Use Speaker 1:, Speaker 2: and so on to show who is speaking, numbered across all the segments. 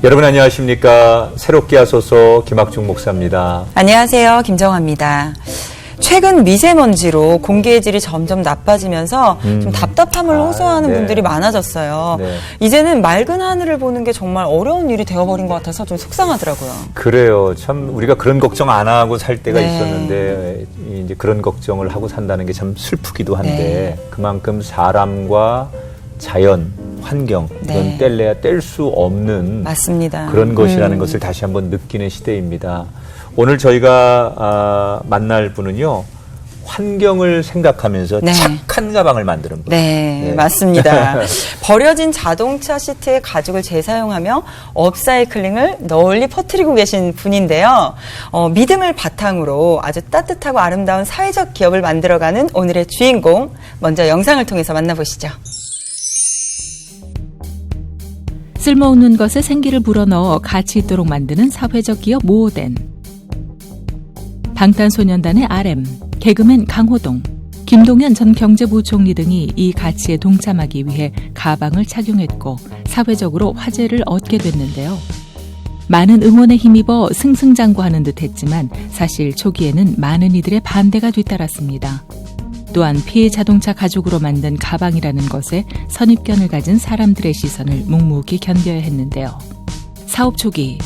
Speaker 1: 여러분 안녕하십니까. 새롭게 하소서 김학중 목사입니다.
Speaker 2: 안녕하세요. 김정아입니다. 최근 미세먼지로 공기의 질이 점점 나빠지면서 좀 답답함을 호소하는
Speaker 1: 네.
Speaker 2: 분들이 많아졌어요.
Speaker 1: 네.
Speaker 2: 이제는 맑은 하늘을 보는 게 정말 어려운 일이 되어버린 것 같아서 좀 속상하더라고요.
Speaker 1: 그래요. 참 우리가 그런 걱정 안 하고 살 때가
Speaker 2: 네.
Speaker 1: 있었는데 이제 그런 걱정을 하고 산다는 게 참 슬프기도 한데
Speaker 2: 네.
Speaker 1: 그만큼 사람과 자연, 환경 이건
Speaker 2: 네.
Speaker 1: 뗄래야 뗄 수 없는
Speaker 2: 맞습니다.
Speaker 1: 그런 것이라는 것을 다시 한번 느끼는 시대입니다. 오늘 저희가 만날 분은요. 환경을 생각하면서
Speaker 2: 네.
Speaker 1: 착한 가방을 만드는 분.
Speaker 2: 네, 맞습니다. 버려진 자동차 시트의 가죽을 재사용하며 업사이클링을 널리 퍼뜨리고 계신 분인데요. 믿음을 바탕으로 아주 따뜻하고 아름다운 사회적 기업을 만들어가는 오늘의 주인공, 먼저 영상을 통해서 만나보시죠.
Speaker 3: 쓸모없는 것에 생기를 불어넣어 가치 있도록 만드는 사회적 기업 모오덴. 방탄소년단의 RM, 개그맨 강호동, 김동연 전 경제부총리 등이 이 가치에 동참하기 위해 가방을 착용했고 사회적으로 화제를 얻게 됐는데요. 많은 응원에 힘입어 승승장구하는 듯했지만 사실 초기에는 많은 이들의 반대가 뒤따랐습니다. 또한 피해 자동차 가죽으로 만든 가방이라는 것에 선입견을 가진 사람들의 시선을 묵묵히 견뎌야 했는데요. 사업 초기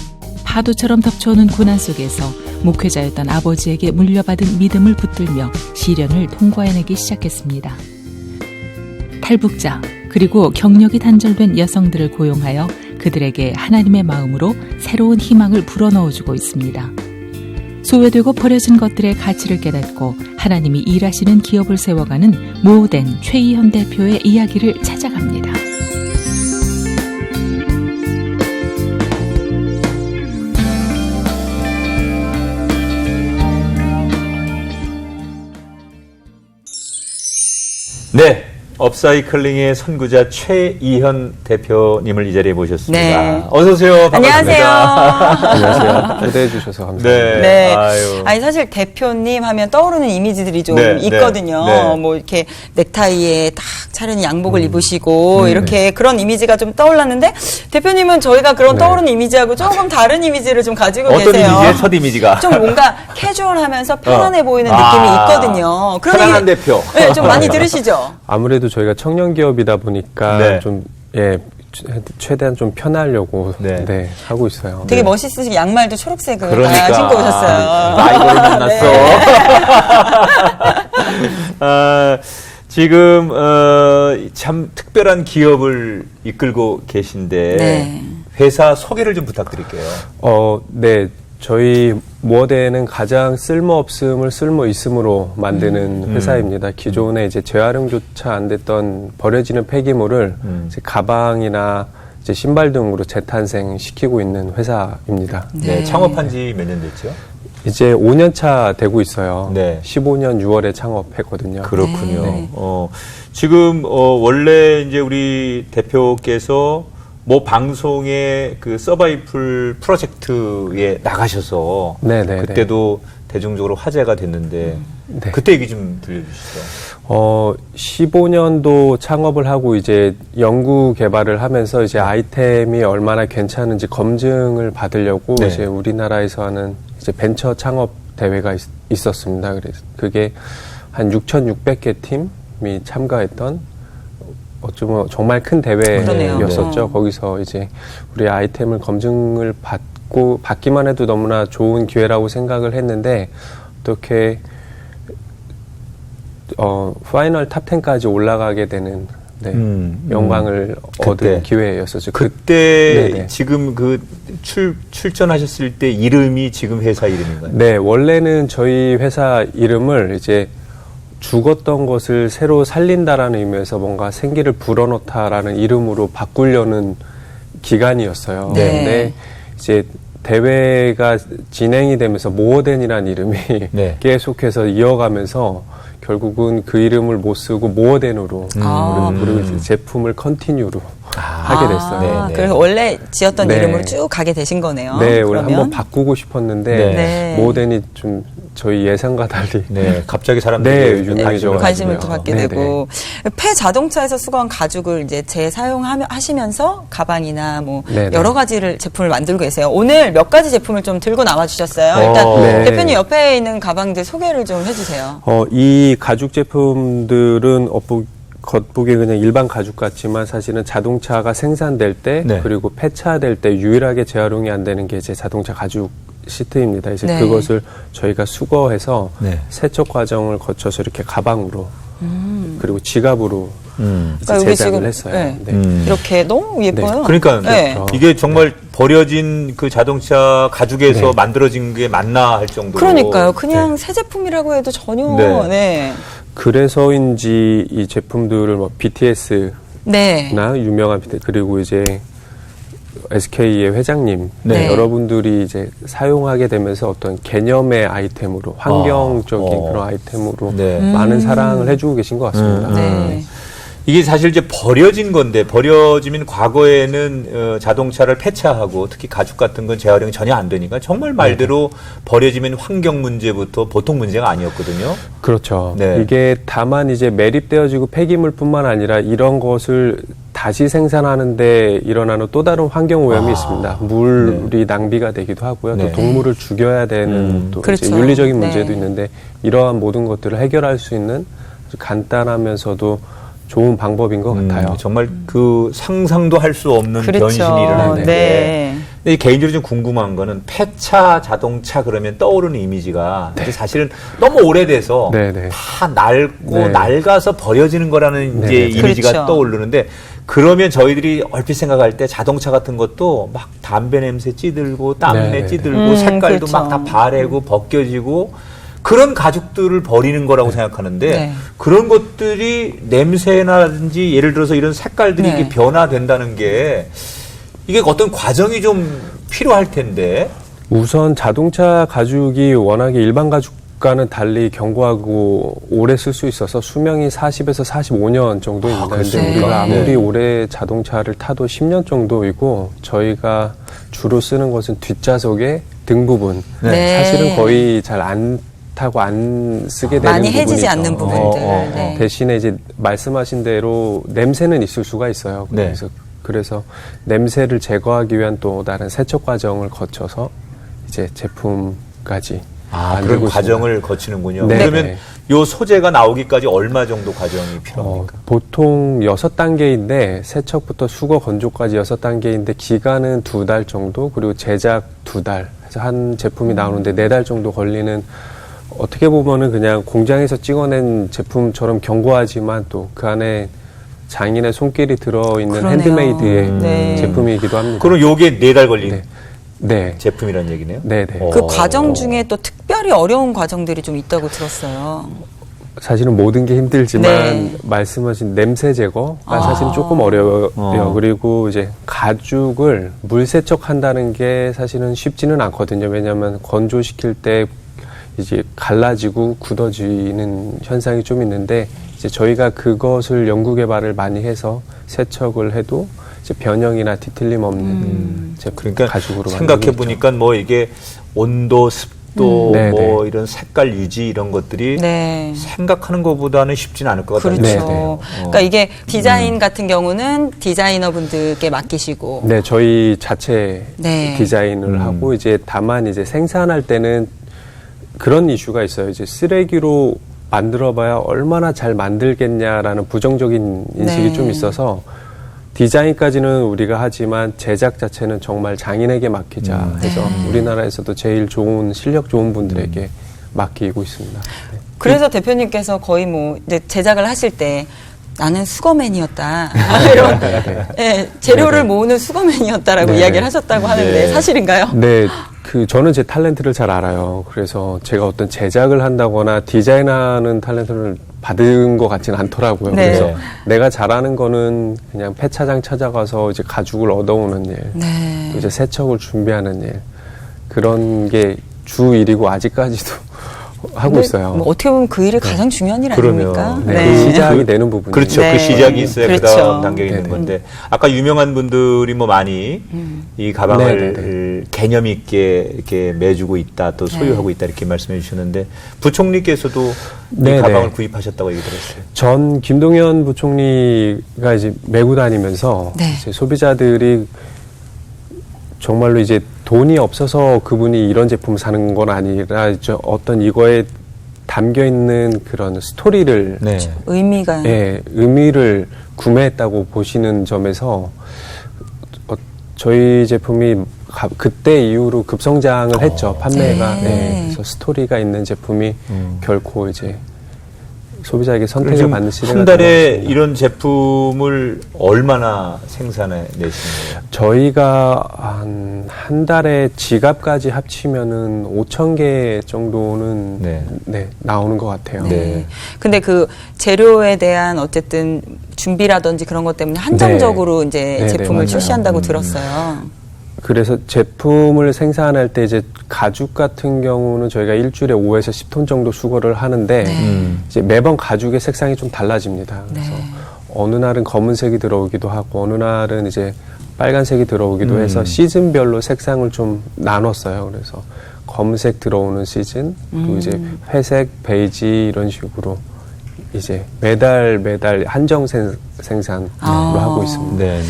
Speaker 3: 파도처럼 덮쳐오는 고난 속에서 목회자였던 아버지에게 물려받은 믿음을 붙들며 시련을 통과해내기 시작했습니다. 탈북자 그리고 경력이 단절된 여성들을 고용하여 그들에게 하나님의 마음으로 새로운 희망을 불어넣어주고 있습니다. 소외되고 버려진 것들의 가치를 깨닫고 하나님이 일하시는 기업을 세워가는 모오덴 최희현 대표의 이야기를 찾아갑니다.
Speaker 1: 네. 업사이클링의 선구자 최희현 대표님을 이 자리에 모셨습니다.
Speaker 2: 네.
Speaker 1: 어서 오세요.
Speaker 2: 안녕하세요.
Speaker 4: 안녕하세요. 초대해 주셔서 감사합니다.
Speaker 1: 네.
Speaker 2: 네.
Speaker 1: 아유.
Speaker 2: 아니 사실 대표님 하면 떠오르는 이미지들이 좀
Speaker 1: 네,
Speaker 2: 있거든요.
Speaker 1: 네.
Speaker 2: 뭐 이렇게 넥타이에 딱 차려진 양복을 입으시고 이렇게 그런 이미지가 좀 떠올랐는데 대표님은 저희가 그런
Speaker 4: 네.
Speaker 2: 떠오르는 이미지하고 조금 다른 이미지를 좀 가지고
Speaker 1: 어떤
Speaker 2: 계세요.
Speaker 1: 이미지의 첫 이미지가?
Speaker 2: 좀 뭔가 캐주얼하면서 편안해 보이는 느낌이 있거든요. 그런
Speaker 1: 편안한
Speaker 2: 얘기,
Speaker 1: 대표.
Speaker 2: 네, 좀 많이 들으시죠?
Speaker 4: 아무래도 저희가 청년 기업이다 보니까
Speaker 1: 네.
Speaker 4: 좀 최대한 좀 편하려고
Speaker 1: 네.
Speaker 4: 하고 있어요.
Speaker 2: 되게
Speaker 4: 네.
Speaker 2: 멋있으신 양말도 초록색을
Speaker 1: 그러니까.
Speaker 2: 신고 오셨어요.
Speaker 1: 라이벌을 만났어. 지금 참 특별한 기업을 이끌고 계신데
Speaker 2: 네.
Speaker 1: 회사 소개를 좀 부탁드릴게요.
Speaker 4: 네. 저희 모어덴은 가장 쓸모없음을 쓸모있음으로 만드는 회사입니다. 기존에 이제 재활용조차 안 됐던 버려지는 폐기물을 이제 가방이나 이제 신발 등으로 재탄생시키고 있는 회사입니다.
Speaker 1: 네. 창업한 지 몇 년 됐죠?
Speaker 4: 이제 5년 차 되고 있어요.
Speaker 1: 네.
Speaker 4: 15년 6월에 창업했거든요.
Speaker 1: 그렇군요.
Speaker 2: 네.
Speaker 1: 지금 원래 이제 우리 대표께서 뭐 방송의 그 서바이플 프로젝트에 나가셔서
Speaker 4: 네네.
Speaker 1: 그때도 대중적으로 화제가 됐는데
Speaker 4: 네.
Speaker 1: 그때 얘기 좀 들려주시죠.
Speaker 4: 15년도 창업을 하고 이제 연구 개발을 하면서 이제 아이템이 얼마나 괜찮은지 검증을 받으려고
Speaker 1: 네.
Speaker 4: 이제 우리나라에서 하는 이제 벤처 창업 대회가 있었습니다. 그래서 그게 한 6,600개 팀이 참가했던 어쩌면 정말 큰 대회였었죠.
Speaker 2: 그러네요.
Speaker 4: 거기서 이제 우리 아이템을 검증을 받기만 해도 너무나 좋은 기회라고 생각을 했는데 어떻게 파이널 탑 10까지 올라가게 되는 영광을 얻은 기회였었죠.
Speaker 1: 그때
Speaker 4: 네네.
Speaker 1: 지금 그 출전하셨을 때 이름이 지금 회사 이름인가요?
Speaker 4: 네, 원래는 저희 회사 이름을 이제 죽었던 것을 새로 살린다라는 의미에서 뭔가 생기를 불어넣다라는 이름으로 바꾸려는 기간이었어요.
Speaker 2: 네.
Speaker 4: 근데 이제 대회가 진행이 되면서 모어덴이라는 이름이
Speaker 1: 네.
Speaker 4: 계속해서 이어가면서 결국은 그 이름을 못 쓰고 모어덴으로 그리고 이제 제품을 컨티뉴로 하게 됐어요.
Speaker 1: 네, 네.
Speaker 2: 그래서 원래 지었던
Speaker 4: 네.
Speaker 2: 이름으로 쭉 가게 되신 거네요.
Speaker 4: 네, 원래
Speaker 2: 그러면?
Speaker 4: 한번 바꾸고 싶었는데
Speaker 2: 네.
Speaker 4: 모어덴이 좀 저희 예상과 달리
Speaker 1: 네, 갑자기 사람들이
Speaker 4: 네, 유명해져가지고요.
Speaker 2: 관심을 또 갖게
Speaker 4: 네네.
Speaker 2: 되고 폐 자동차에서 수거한 가죽을 이제 재사용하시면서 가방이나 뭐
Speaker 4: 네네.
Speaker 2: 여러 가지를 제품을 만들고 계세요. 오늘 몇 가지 제품을 좀 들고 나와 주셨어요. 일단
Speaker 4: 네.
Speaker 2: 대표님 옆에 있는 가방들 소개를 좀 해주세요.
Speaker 4: 이 가죽 제품들은 겉보기에 그냥 일반 가죽 같지만 사실은 자동차가 생산될 때
Speaker 1: 네.
Speaker 4: 그리고 폐차될 때 유일하게 재활용이 안 되는 게 이제 자동차 가죽 시트입니다. 이제
Speaker 2: 네.
Speaker 4: 그것을 저희가 수거해서
Speaker 1: 네.
Speaker 4: 세척 과정을 거쳐서 이렇게 가방으로 그리고 지갑으로 이제
Speaker 2: 그러니까 여기
Speaker 4: 제작을
Speaker 2: 지금,
Speaker 4: 했어요.
Speaker 2: 네.
Speaker 4: 네.
Speaker 2: 이렇게 너무 예뻐요.
Speaker 1: 그러니까
Speaker 2: 네.
Speaker 1: 이게 정말 버려진 그 자동차 가죽에서
Speaker 4: 네.
Speaker 1: 만들어진 게 맞나 할 정도로.
Speaker 2: 그러니까요. 그냥 새 제품이라고 해도 전혀
Speaker 1: 네.
Speaker 2: 네.
Speaker 4: 그래서인지 이 제품들을 뭐 BTS나
Speaker 2: 네.
Speaker 4: 유명한 BTS 그리고 이제 SK의 회장님
Speaker 2: 네.
Speaker 4: 여러분들이 이제 사용하게 되면서 어떤 개념의 아이템으로 환경적인
Speaker 1: 어.
Speaker 4: 그런 아이템으로
Speaker 1: 네.
Speaker 4: 많은 사랑을 해주고 계신 것 같습니다.
Speaker 2: 네.
Speaker 1: 이게 사실 이제 버려진 건데 버려지면 과거에는 자동차를 폐차하고 특히 가죽 같은 건 재활용이 전혀 안 되니까 정말 말대로 버려지면 환경 문제부터 보통 문제가 아니었거든요.
Speaker 4: 그렇죠.
Speaker 1: 네.
Speaker 4: 이게 다만 이제 매립되어지고 폐기물뿐만 아니라 이런 것을 다시 생산하는데 일어나는 또 다른 환경 오염이 있습니다. 물이 낭비가 되기도 하고요.
Speaker 1: 네.
Speaker 4: 또 동물을 죽여야 되는 또
Speaker 2: 그렇죠.
Speaker 4: 이제 윤리적인 문제도
Speaker 2: 네.
Speaker 4: 있는데 이러한 모든 것들을 해결할 수 있는 아주 간단하면서도 좋은 방법인 것 같아요.
Speaker 1: 정말 그 상상도 할 수 없는
Speaker 2: 그렇죠.
Speaker 1: 변신이 일어나는데.
Speaker 2: 네.
Speaker 1: 근데 개인적으로 좀 궁금한 거는 폐차 자동차 그러면 떠오르는 이미지가 이제 사실은 너무 오래돼서
Speaker 4: 네, 네.
Speaker 1: 다 낡고
Speaker 4: 네.
Speaker 1: 낡아서 버려지는 거라는
Speaker 4: 네,
Speaker 1: 이제
Speaker 4: 네.
Speaker 1: 이미지가
Speaker 2: 그렇죠.
Speaker 1: 떠오르는데 그러면 저희들이 얼핏 생각할 때 자동차 같은 것도 막 담배 냄새 찌들고 땀내
Speaker 4: 네, 네.
Speaker 1: 찌들고 색깔도
Speaker 2: 그렇죠.
Speaker 1: 막 다 바래고 벗겨지고 그런 가죽들을 버리는 거라고 생각하는데
Speaker 2: 네.
Speaker 1: 그런 것들이 냄새나든지 예를 들어서 이런 색깔들이
Speaker 2: 네.
Speaker 1: 이게 변화된다는 게 이게 어떤 과정이 좀 필요할 텐데.
Speaker 4: 우선 자동차 가죽이 워낙에 일반 가죽과는 달리 견고하고 오래 쓸 수 있어서 수명이 40에서 45년 정도입니다. 근데
Speaker 1: 그렇습니까?
Speaker 4: 우리가 아무리
Speaker 1: 네.
Speaker 4: 오래 자동차를 타도 10년 정도이고 저희가 주로 쓰는 것은 뒷좌석의 등 부분.
Speaker 2: 네.
Speaker 4: 사실은 거의 잘 안 타고 안 쓰게 되는
Speaker 2: 많이 해지지
Speaker 4: 부분이죠.
Speaker 2: 않는 부분들. 네.
Speaker 4: 대신에 이제 말씀하신 대로 냄새는 있을 수가 있어요.
Speaker 1: 네.
Speaker 4: 그래서 냄새를 제거하기 위한 또 다른 세척 과정을 거쳐서 이제 제품까지
Speaker 1: 그런
Speaker 4: 만들고
Speaker 1: 과정을 거치는군요.
Speaker 4: 네.
Speaker 1: 그러면
Speaker 4: 네.
Speaker 1: 요 소재가 나오기까지 얼마 정도 과정이 필요합니까?
Speaker 4: 보통 6단계인데 세척부터 수거 건조까지 6단계인데 기간은 2달 정도 그리고 제작 2달 그래서 한 제품이 나오는데 4달 정도 걸리는 어떻게 보면은 그냥 공장에서 찍어낸 제품처럼 견고하지만 또 그 안에 장인의 손길이 들어있는
Speaker 2: 그러네요.
Speaker 4: 핸드메이드의
Speaker 2: 네.
Speaker 4: 제품이기도 합니다.
Speaker 1: 그럼 요게 4달 걸린
Speaker 4: 네. 네.
Speaker 1: 제품이라는 얘기네요?
Speaker 4: 네네.
Speaker 2: 그 과정 중에 또 특별히 어려운 과정들이 좀 있다고 들었어요.
Speaker 4: 사실은 모든 게 힘들지만
Speaker 2: 네.
Speaker 4: 말씀하신 냄새 제거가 사실은 조금 어려워요. 그리고 이제 가죽을 물 세척한다는 게 사실은 쉽지는 않거든요. 왜냐하면 건조시킬 때 이제 갈라지고 굳어지는 현상이 좀 있는데 이제 저희가 그것을 연구 개발을 많이 해서 세척을 해도 이제 변형이나 뒤틀림 없는 제품
Speaker 1: 그러니까
Speaker 4: 가죽으로
Speaker 1: 생각해 보니까 뭐 이게 온도, 습도,
Speaker 4: 네,
Speaker 1: 뭐
Speaker 4: 네.
Speaker 1: 이런 색깔 유지 이런 것들이
Speaker 2: 네.
Speaker 1: 생각하는 것보다는 쉽지는 않을 것 같아요.
Speaker 2: 그렇죠.
Speaker 4: 네, 네.
Speaker 2: 그러니까 이게 디자인 같은 경우는 디자이너분들께 맡기시고.
Speaker 4: 네, 저희 자체
Speaker 2: 네.
Speaker 4: 디자인을 하고 이제 다만 이제 생산할 때는 그런 이슈가 있어요. 이제 쓰레기로 만들어봐야 얼마나 잘 만들겠냐라는 부정적인 인식이
Speaker 2: 네.
Speaker 4: 좀 있어서 디자인까지는 우리가 하지만 제작 자체는 정말 장인에게 맡기자 해서
Speaker 2: 네.
Speaker 4: 우리나라에서도 제일 좋은 실력 좋은 분들에게 맡기고 있습니다. 네.
Speaker 2: 그래서 대표님께서 거의 뭐 이제 제작을 하실 때 나는 수거맨이었다. 이런 네, 재료를 모으는 수거맨이었다라고
Speaker 4: 네.
Speaker 2: 이야기를 하셨다고 하는데
Speaker 1: 네.
Speaker 2: 사실인가요?
Speaker 4: 네, 저는 제 탤런트를 잘 알아요. 그래서 제가 어떤 제작을 한다거나 디자인하는 탤런트를 받은 것 같지는 않더라고요.
Speaker 2: 네.
Speaker 4: 그래서 내가 잘하는 거는 그냥 폐차장 찾아가서 이제 가죽을 얻어오는 일,
Speaker 2: 네.
Speaker 4: 또 이제 세척을 준비하는 일, 그런 게 주 일이고 아직까지도 하고 있어요.
Speaker 2: 뭐 어떻게 보면 그 일이 가장 중요한 일
Speaker 1: 그러네요.
Speaker 2: 아닙니까?
Speaker 4: 네. 그 시작이 되는 부분이.
Speaker 1: 그렇죠.
Speaker 2: 네.
Speaker 1: 그 시작이 있어야
Speaker 2: 그렇죠.
Speaker 1: 그 다음 단계가 있는
Speaker 4: 네.
Speaker 1: 건데 아까 유명한 분들이 뭐 많이 이 가방을
Speaker 4: 네.
Speaker 1: 개념 있게 이렇게 매주고 있다 또 소유하고 있다 이렇게 말씀해 주셨는데 부총리께서도 이
Speaker 4: 네,
Speaker 1: 가방을
Speaker 4: 네.
Speaker 1: 구입하셨다고 얘기 들었어요.
Speaker 4: 전 김동연 부총리가 이제 메고 다니면서
Speaker 2: 네.
Speaker 4: 이제 소비자들이 정말로 이제 돈이 없어서 그분이 이런 제품을 사는 건 아니라 어떤 이거에 담겨 있는 그런 스토리를
Speaker 1: 네.
Speaker 2: 의미가
Speaker 4: 예, 의미를 구매했다고 보시는 점에서 저희 제품이 그때 이후로 급성장을 했죠. 판매가.
Speaker 2: 네.
Speaker 4: 네. 그래서 스토리가 있는 제품이 결코 이제 소비자에게 선택을
Speaker 1: 지금
Speaker 4: 받는 시대가
Speaker 1: 한 달에
Speaker 4: 된 것 같습니다.
Speaker 1: 이런 제품을 얼마나 생산해 내시는 거예요?
Speaker 4: 저희가 한 달에 지갑까지 합치면은 5,000개 정도는
Speaker 1: 네.
Speaker 4: 나오는 것 같아요.
Speaker 2: 네.
Speaker 1: 네.
Speaker 2: 근데 그 재료에 대한 어쨌든 준비라든지 그런 것 때문에 한정적으로 이제
Speaker 4: 네,
Speaker 2: 제품을
Speaker 4: 맞아요.
Speaker 2: 출시한다고 들었어요.
Speaker 4: 그래서 제품을 생산할 때 이제 가죽 같은 경우는 저희가 일주일에 5에서 10톤 정도 수거를 하는데 이제 매번 가죽의 색상이 좀 달라집니다. 그래서
Speaker 2: 네.
Speaker 4: 어느 날은 검은색이 들어오기도 하고 어느 날은 이제 빨간색이 들어오기도 해서 시즌별로 색상을 좀 나눴어요. 그래서 검은색 들어오는 시즌, 그리고 이제 회색, 베이지 이런 식으로 이제 매달 한정 생산으로 하고 있습니다.
Speaker 1: 네,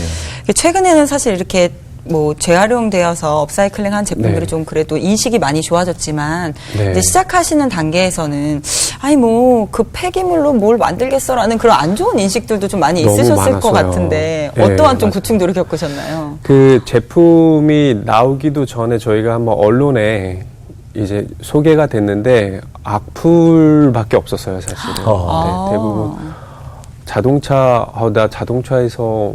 Speaker 1: 네.
Speaker 2: 최근에는 사실 이렇게 뭐 재활용되어서 업사이클링한 제품들이
Speaker 4: 네.
Speaker 2: 좀 그래도 인식이 많이 좋아졌지만
Speaker 4: 네.
Speaker 2: 이제 시작하시는 단계에서는 아니 뭐 그 폐기물로 뭘 만들겠어라는 그런 안 좋은 인식들도 좀 많이
Speaker 4: 너무
Speaker 2: 있으셨을
Speaker 4: 많았어요.
Speaker 2: 것 같은데
Speaker 4: 네,
Speaker 2: 어떠한 좀
Speaker 4: 맞아요.
Speaker 2: 고충들을 겪으셨나요?
Speaker 4: 그 제품이 나오기도 전에 저희가 한번 언론에 이제 소개가 됐는데 악플밖에 없었어요, 사실은. 네, 대부분 나 자동차에서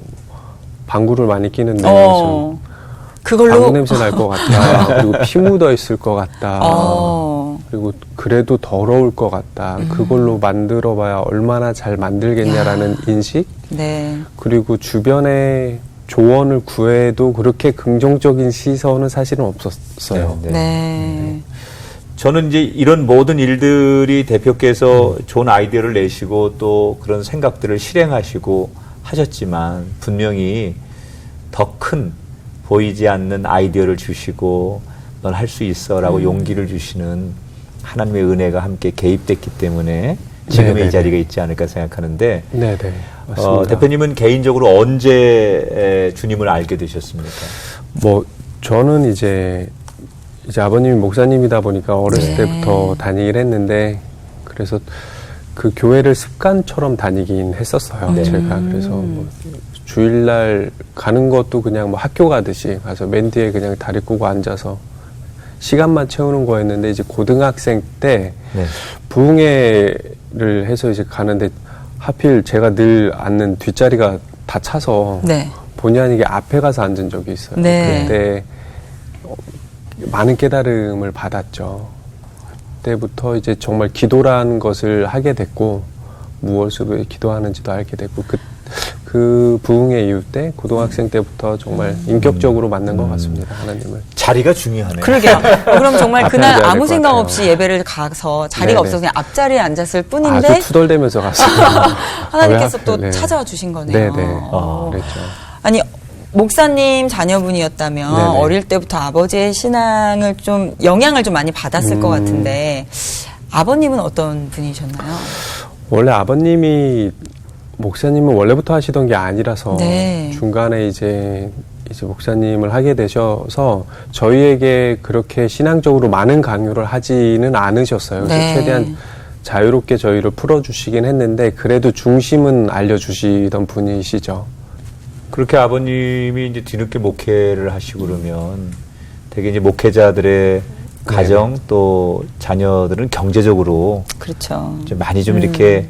Speaker 4: 방구를 많이 끼는데 좀
Speaker 2: 그걸로
Speaker 4: 방구 냄새 날 것 같다. 그리고 피 묻어 있을 것 같다. 그리고 그래도 더러울 것 같다. 그걸로 만들어봐야 얼마나 잘 만들겠냐라는 인식.
Speaker 2: 네.
Speaker 4: 그리고 주변에 조언을 구해도 그렇게 긍정적인 시선은 사실은 없었어요.
Speaker 1: 네, 네.
Speaker 2: 네.
Speaker 1: 저는 이제 이런 모든 일들이 대표께서 좋은 아이디어를 내시고 또 그런 생각들을 실행하시고 하셨지만 분명히 더 큰 보이지 않는 아이디어를 주시고 넌 할 수 있어라고 용기를 주시는 하나님의 은혜가 함께 개입됐기 때문에 지금의
Speaker 4: 네네네.
Speaker 1: 이 자리가 있지 않을까 생각하는데
Speaker 4: 네네. 맞습니다.
Speaker 1: 대표님은 개인적으로 언제 주님을 알게 되셨습니까?
Speaker 4: 뭐 저는 이제 아버님이 목사님이다 보니까 어렸을 때부터 다니긴 했는데 그래서 그 교회를 습관처럼 다니긴 했었어요. 제가 그래서 뭐 주일날 가는 것도 그냥 뭐 학교 가듯이 가서 맨 뒤에 그냥 다리 꼬고 앉아서 시간만 채우는 거였는데 이제 고등학생 때
Speaker 1: 네.
Speaker 4: 부흥회를 해서 이제 가는데 하필 제가 늘 앉는 뒷자리가 다 차서
Speaker 2: 네.
Speaker 4: 본의 아니게 앞에 가서 앉은 적이 있어요.
Speaker 2: 네.
Speaker 4: 그때 많은 깨달음을 받았죠. 그때부터 이제 정말 기도라는 것을 하게 됐고 무엇으로 기도하는지도 알게 됐고 그 부흥회 이후 때 고등학생 때부터 정말 인격적으로 만난 것 같습니다. 하나님을.
Speaker 1: 자리가 중요하네요.
Speaker 2: 그러게요. 그럼 정말
Speaker 4: 앞에
Speaker 2: 그날
Speaker 4: 앉아야
Speaker 2: 아무
Speaker 4: 될것
Speaker 2: 생각
Speaker 4: 같아요.
Speaker 2: 없이 예배를 가서 자리가
Speaker 4: 네네.
Speaker 2: 없어서 그냥 앞자리에 앉았을 뿐인데
Speaker 4: 아주 투덜대면서 갔어요.
Speaker 2: 하나님께서
Speaker 4: 왜
Speaker 2: 또
Speaker 4: 하필, 네.
Speaker 2: 찾아와 주신 거네요.
Speaker 4: 네네.
Speaker 2: 어.
Speaker 4: 그랬죠.
Speaker 2: 아니 목사님 자녀분이었다면
Speaker 4: 네네.
Speaker 2: 어릴 때부터 아버지의 신앙을 좀 영향을 좀 많이 받았을 것 같은데 아버님은 어떤 분이셨나요?
Speaker 4: 원래 아버님이 목사님은 원래부터 하시던 게 아니라서
Speaker 2: 네.
Speaker 4: 중간에 이제 목사님을 하게 되셔서 저희에게 그렇게 신앙적으로 많은 강요를 하지는 않으셨어요. 그래서
Speaker 2: 네.
Speaker 4: 최대한 자유롭게 저희를 풀어주시긴 했는데 그래도 중심은 알려주시던 분이시죠.
Speaker 1: 그렇게 아버님이 이제 뒤늦게 목회를 하시고 그러면 되게 이제 목회자들의 가정 또 자녀들은 경제적으로
Speaker 2: 그렇죠.
Speaker 1: 좀 많이 좀 이렇게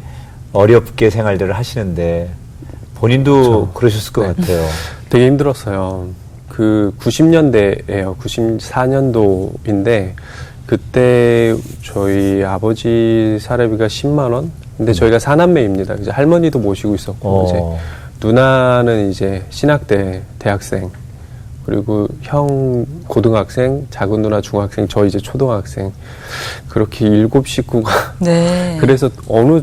Speaker 1: 어렵게 생활들을 하시는데 본인도 그러셨을 것 같아요.
Speaker 4: 되게 힘들었어요. 그 90년대예요. 94년도인데 그때 저희 아버지 사례비가 10만 원. 근데 저희가 사남매입니다. 이제 할머니도 모시고 있었고 이제 누나는 이제 신학대 대학생 그리고 형 고등학생, 작은 누나 중학생, 저 이제 초등학생 그렇게 7 식구가
Speaker 2: 네.
Speaker 4: 그래서 어느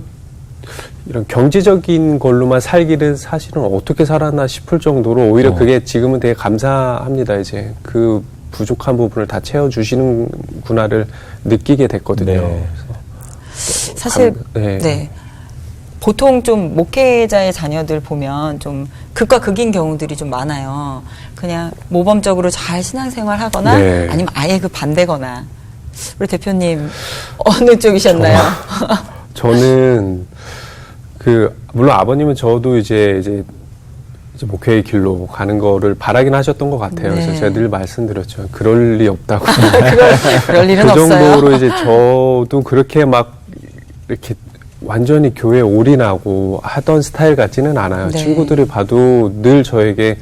Speaker 4: 이런 경제적인 걸로만 살기는 사실은 어떻게 살았나 싶을 정도로 오히려 그게 지금은 되게 감사합니다. 이제 그 부족한 부분을 다 채워주시는구나를 느끼게 됐거든요.
Speaker 1: 네.
Speaker 2: 사실
Speaker 4: 네.
Speaker 2: 네. 보통 좀 목회자의 자녀들 보면 좀 극과 극인 경우들이 좀 많아요. 그냥 모범적으로 잘 신앙생활 하거나
Speaker 4: 네.
Speaker 2: 아니면 아예 그 반대거나. 우리 대표님 어느 쪽이셨나요?
Speaker 4: 저는 물론 아버님은 저도 이제 목회의 길로 가는 거를 바라긴 하셨던 것 같아요.
Speaker 2: 네.
Speaker 4: 그래서 제가 늘 말씀드렸죠. 그럴 리 없다고.
Speaker 2: 그럴 일은
Speaker 4: 그
Speaker 2: 없어요.
Speaker 4: 정도로 이제 저도 그렇게 막 이렇게 완전히 교회에 올인하고 하던 스타일 같지는 않아요.
Speaker 2: 네.
Speaker 4: 친구들이 봐도 늘 저에게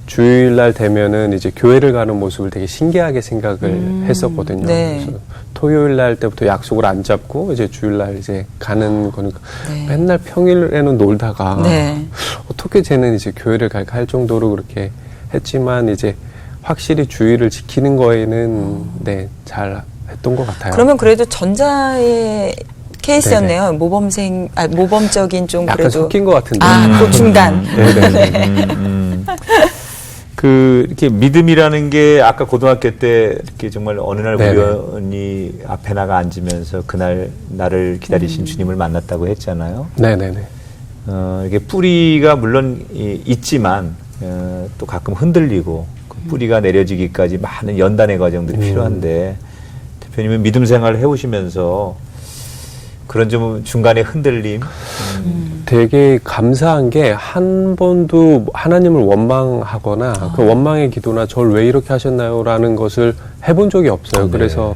Speaker 4: 주일날 되면은 이제 교회를 가는 모습을 되게 신기하게 생각을 했었거든요.
Speaker 2: 네.
Speaker 4: 그래서 토요일날 때부터 약속을 안 잡고 이제 주일날 이제 가는 거니까
Speaker 2: 네.
Speaker 4: 맨날 평일에는 놀다가
Speaker 2: 네.
Speaker 4: 어떻게 쟤는 이제 교회를 갈까 할 정도로 그렇게 했지만 이제 확실히 주의를 지키는 거에는 네, 잘 했던 것 같아요.
Speaker 2: 그러면 그래도 전자의 케이스였네요. 모범적인 좀
Speaker 4: 약간
Speaker 2: 그래도
Speaker 4: 섞인 것 같은데.
Speaker 2: 고중단.
Speaker 4: 네네.
Speaker 1: 이렇게 믿음이라는 게 아까 고등학교 때 이렇게 정말 어느 날
Speaker 4: 네네.
Speaker 1: 우연히 앞에 나가 앉으면서 그날 나를 기다리신 주님을 만났다고 했잖아요.
Speaker 4: 네네네.
Speaker 1: 이게 뿌리가 물론 있지만 또 가끔 흔들리고 그 뿌리가 내려지기까지 많은 연단의 과정들이 필요한데 대표님은 믿음 생활을 해오시면서 그런 좀 중간에 흔들림.
Speaker 4: 되게 감사한 게 한 번도 하나님을 원망하거나 그 원망의 기도나 저를 왜 이렇게 하셨나요라는 것을 해본 적이 없어요.
Speaker 1: 네.
Speaker 4: 그래서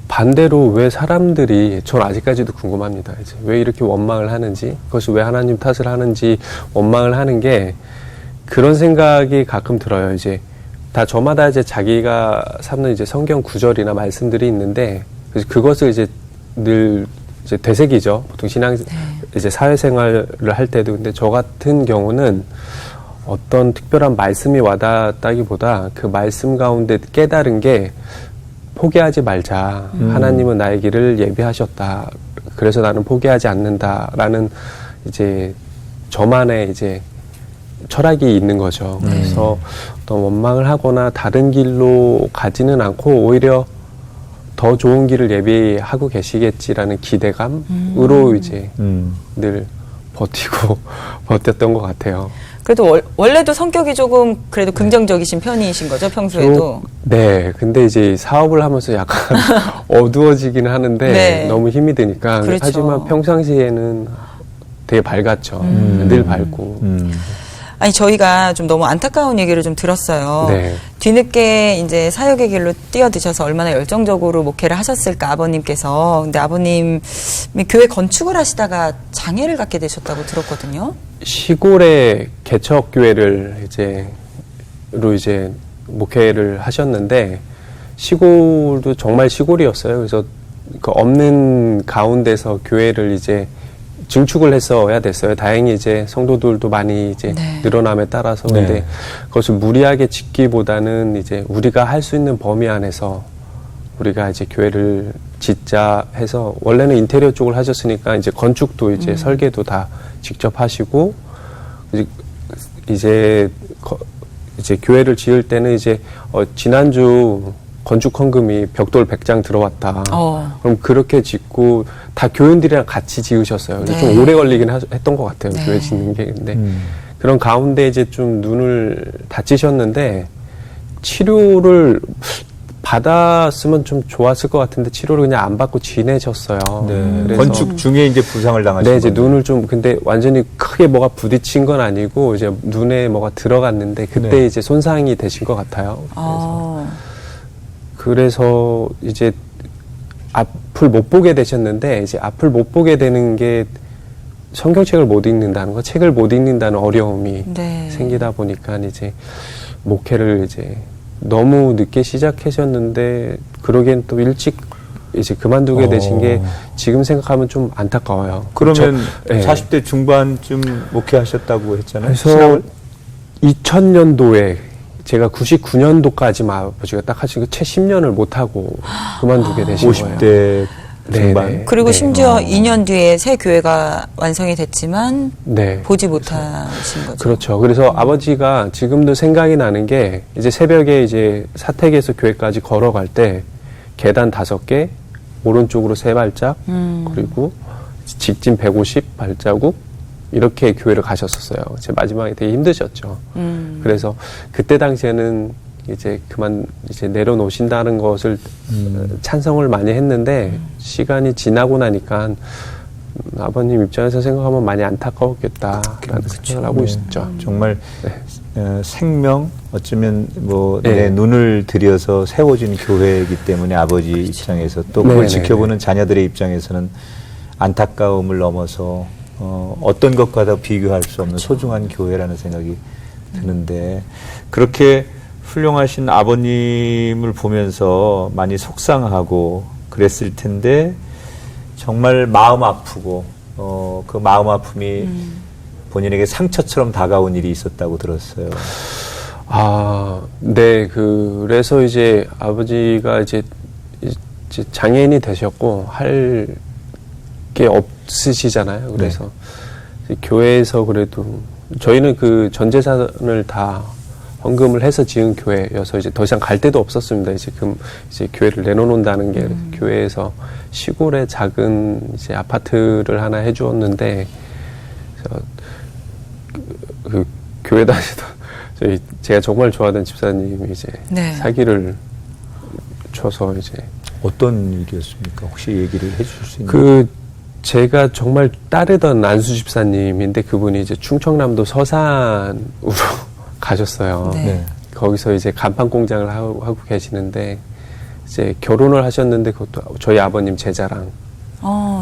Speaker 4: 반대로 왜 사람들이 전 아직까지도 궁금합니다. 이제 왜 이렇게 원망을 하는지 그것이 왜 하나님 탓을 하는지 원망을 하는 게 그런 생각이 가끔 들어요. 이제 다 저마다 이제 자기가 삼는 이제 성경 구절이나 말씀들이 있는데 그것을 이제 늘 이제 되새기죠. 보통 이제 사회생활을 할 때도. 근데 저 같은 경우는 어떤 특별한 말씀이 와닿았다기보다 그 말씀 가운데 깨달은 게 포기하지 말자. 하나님은 나의 길을 예비하셨다. 그래서 나는 포기하지 않는다라는 이제 저만의 이제 철학이 있는 거죠. 그래서 어떤 원망을 하거나 다른 길로 가지는 않고 오히려 더 좋은 길을 예비하고 계시겠지라는 기대감으로 이제 늘 버텼던 것 같아요.
Speaker 2: 그래도 원래도 성격이 조금 그래도 긍정적이신 편이신 거죠, 평소에도?
Speaker 4: 네. 근데 이제 사업을 하면서 약간 어두워지긴 하는데
Speaker 2: 네.
Speaker 4: 너무 힘이 드니까.
Speaker 2: 그렇죠.
Speaker 4: 하지만 평상시에는 되게 밝았죠. 늘 밝고.
Speaker 2: 아니, 저희가 좀 너무 안타까운 얘기를 좀 들었어요.
Speaker 4: 네.
Speaker 2: 뒤늦게 이제 사역의 길로 뛰어드셔서 얼마나 열정적으로 목회를 하셨을까, 아버님께서. 근데 아버님이 교회 건축을 하시다가 장애를 갖게 되셨다고 들었거든요.
Speaker 4: 시골의 개척교회를 이제 목회를 하셨는데 시골도 정말 시골이었어요. 그래서 그 없는 가운데서 교회를 이제 증축을 했어야 됐어요. 다행히 이제 성도들도 많이 이제
Speaker 2: 네.
Speaker 4: 늘어남에 따라서.
Speaker 1: 네.
Speaker 4: 근데 그것을 무리하게 짓기보다는 이제 우리가 할 수 있는 범위 안에서 우리가 이제 교회를 짓자 해서 원래는 인테리어 쪽을 하셨으니까 이제 건축도 이제 설계도 다 직접 하시고 이제 교회를 지을 때는 이제 지난주 건축 헌금이 벽돌 100장 들어왔다. 그럼 그렇게 짓고 다 교인들이랑 같이 지으셨어요.
Speaker 2: 네.
Speaker 4: 좀 오래 걸리긴 했던 것 같아요.
Speaker 2: 네.
Speaker 4: 교회 짓는 게. 근데 그런 가운데 이제 좀 눈을 다치셨는데 치료를 받았으면 좀 좋았을 것 같은데 치료를 그냥 안 받고 지내셨어요.
Speaker 1: 네.
Speaker 4: 그래서
Speaker 1: 건축 중에 이제 부상을 당하신
Speaker 4: 네, 이제
Speaker 1: 건데.
Speaker 4: 눈을 좀 근데 완전히 크게 뭐가 부딪힌 건 아니고 이제 눈에 뭐가 들어갔는데 그때
Speaker 1: 네.
Speaker 4: 이제 손상이 되신 것 같아요. 그래서 이제 앞을 못 보게 되셨는데 이제 앞을 못 보게 되는 게 성경책을 못 읽는다는 거, 책을 못 읽는다는 어려움이
Speaker 2: 네.
Speaker 4: 생기다 보니까 이제 목회를 이제 너무 늦게 시작하셨는데 그러기엔 또 일찍 이제 그만두게 되신 게 지금 생각하면 좀 안타까워요.
Speaker 1: 그러면
Speaker 4: 네. 40대
Speaker 1: 40대 중반쯤 목회하셨다고 했잖아요.
Speaker 4: 그래서 2000년도에 제가 99년도까지 아버지가 딱 하신 그 채 10년을 못 하고 그만두게 되신 거예요.
Speaker 1: 50대 중반.
Speaker 4: 네.
Speaker 2: 그리고
Speaker 4: 네.
Speaker 2: 심지어 2년 뒤에 새 교회가 완성이 됐지만
Speaker 4: 네.
Speaker 2: 보지 못하신 거죠.
Speaker 4: 그렇죠. 그래서 아버지가 지금도 생각이 나는 게 이제 새벽에 이제 사택에서 교회까지 걸어갈 때 계단 5개, 오른쪽으로 3발짝, 그리고 직진 150 발자국 이렇게 교회를 가셨었어요. 제 마지막에 되게 힘드셨죠. 그래서 그때 당시에는 이제 그만 이제 내려놓으신다는 것을 찬성을 많이 했는데 시간이 지나고 나니까 아버님 입장에서 생각하면 많이 안타까웠겠다라는 생각을 하고 있었죠.
Speaker 1: 정말
Speaker 4: 네.
Speaker 1: 생명 어쩌면 뭐
Speaker 4: 네.
Speaker 1: 내 눈을 들여서 세워진 교회이기 때문에 아버지 입장에서 또 그걸
Speaker 4: 네, 네,
Speaker 1: 지켜보는 자녀들의 입장에서는 안타까움을 넘어서 어떤 것과도 비교할 수 없는 소중한 교회라는 생각이 드는데 그렇게 훌륭하신 아버님을 보면서 많이 속상하고 그랬을 텐데 정말 마음 아프고 그 마음 아픔이 본인에게 상처처럼 다가온 일이 있었다고 들었어요.
Speaker 4: 아, 네. 그래서 이제 아버지가 이제 장애인이 되셨고 할 게 없으시잖아요. 그래서 이제 교회에서 그래도 저희는 그 전 재산을 다 헌금을 해서 지은 교회여서 이제 더 이상 갈 데도 없었습니다. 이제 교회를 내놓는다는 게 교회에서 시골에 작은 이제 아파트를 하나 해주었는데 그 교회 다니던 제가 정말 좋아하던 집사님이 이제
Speaker 2: 네.
Speaker 4: 사기를 쳐서 이제
Speaker 1: 어떤 일이었습니까? 혹시 얘기를 해주실 수 있나요?
Speaker 4: 제가 정말 따르던 안수 집사님인데 그분이 이제 충청남도 서산으로 가셨어요.
Speaker 2: 네.
Speaker 1: 네.
Speaker 4: 거기서 이제 간판 공장을 하고 계시는데 이제 결혼을 하셨는데 그것도 저희 아버님 제자랑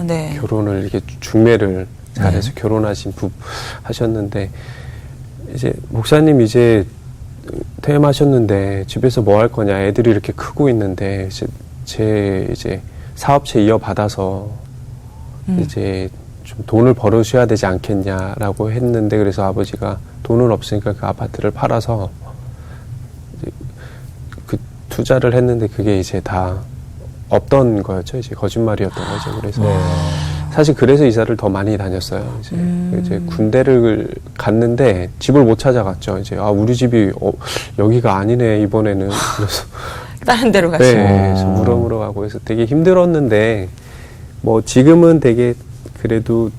Speaker 2: 네.
Speaker 4: 결혼을 이렇게 중매를 잘해서 결혼하신 하셨는데 이제 목사님 이제 퇴임하셨는데 집에서 뭐 할 거냐 애들이 이렇게 크고 있는데 이제 사업체 이어받아서 이제 좀 돈을 벌으셔야 되지 않겠냐라고 했는데 그래서 아버지가 돈은 없으니까 그 아파트를 팔아서 이제 그 투자를 했는데 그게 이제 다 없던 거였죠. 이제 거짓말이었던 거죠. 그래서 사실 그래서 이사를 더 많이 다녔어요. 이제 군대를 갔는데 집을 못 찾아갔죠. 이제 우리 집이 여기가 아니네 이번에는. 그래서
Speaker 2: 다른 데로 가시고.
Speaker 4: 네, 그래서 물어물어 가고 해서 되게 힘들었는데 뭐 지금은 되게 그래도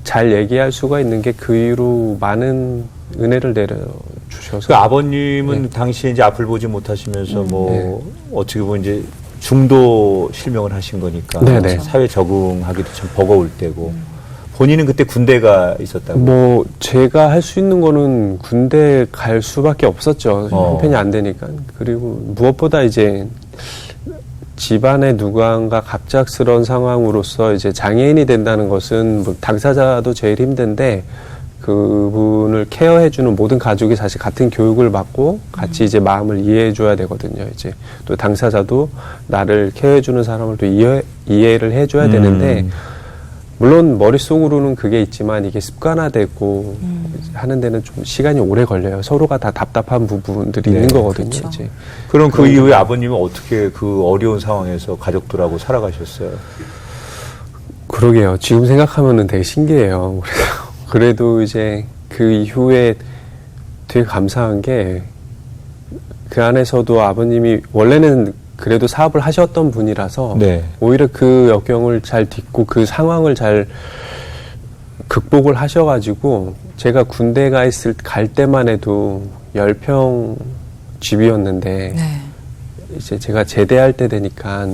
Speaker 4: 잘 얘기할 수가 있는 게 그 이후로 많은 은혜를 내려주셔서.
Speaker 1: 그 아버님은
Speaker 4: 네.
Speaker 1: 당시에 이제 앞을 보지 못하시면서 뭐 어떻게 보면 이제 중도 실명을 하신 거니까
Speaker 4: 네네.
Speaker 1: 사회 적응하기도 참 버거울 때고 본인은 그때 군대가 있었다고.
Speaker 4: 뭐 제가 할 수 있는 거는 군대 갈 수밖에 없었죠. 형편이 안 되니까. 그리고 무엇보다 이제 집안에 누군가 갑작스러운 상황으로서 이제 장애인이 된다는 것은 뭐 당사자도 제일 힘든데 그분을 케어해주는 모든 가족이 사실 같은 교육을 받고 같이 이제 마음을 이해해줘야 되거든요. 이제 또 당사자도 나를 케어해주는 사람을 또 이해를 해줘야 되는데 물론 머릿속으로는 그게 있지만 이게 습관화되고 하는 데는 좀 시간이 오래 걸려요. 서로가 다 답답한 부분들이 있는 거거든요.
Speaker 2: 그렇죠.
Speaker 4: 이제.
Speaker 1: 그럼 그 이후에 아버님은 어떻게 그 어려운 상황에서 가족들하고 살아가셨어요?
Speaker 4: 그러게요. 지금 생각하면은 되게 신기해요. 그래도 이제 그 이후에 되게 감사한 게 그 안에서도 아버님이 원래는 그래도 사업을 하셨던 분이라서
Speaker 1: 네.
Speaker 4: 오히려 그 역경을 잘 딛고 그 상황을 잘 극복을 하셔가지고 제가 군대 갈 때만 해도 10평 집이었는데
Speaker 2: 네.
Speaker 4: 이제 제가 제대할 때 되니까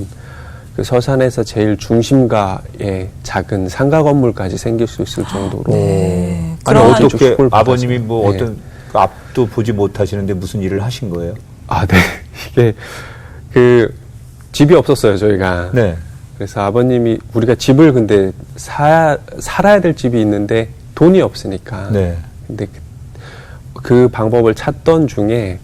Speaker 4: 그 서산에서 제일 중심가에 작은 상가 건물까지 생길 수 있을 정도로
Speaker 2: 네.
Speaker 1: 아니
Speaker 2: 그런
Speaker 1: 어떻게
Speaker 4: 축복을
Speaker 1: 아버님이 뭐
Speaker 4: 받았어요.
Speaker 1: 어떤 그 앞도 보지 못하시는데 무슨 일을 하신 거예요?
Speaker 4: 네. 이게 그 집이 없었어요, 저희가.
Speaker 1: 네.
Speaker 4: 그래서 아버님이 우리가 집을 근데 살아야 될 집이 있는데 돈이 없으니까.
Speaker 1: 네.
Speaker 4: 근데 그 방법을 찾던 중에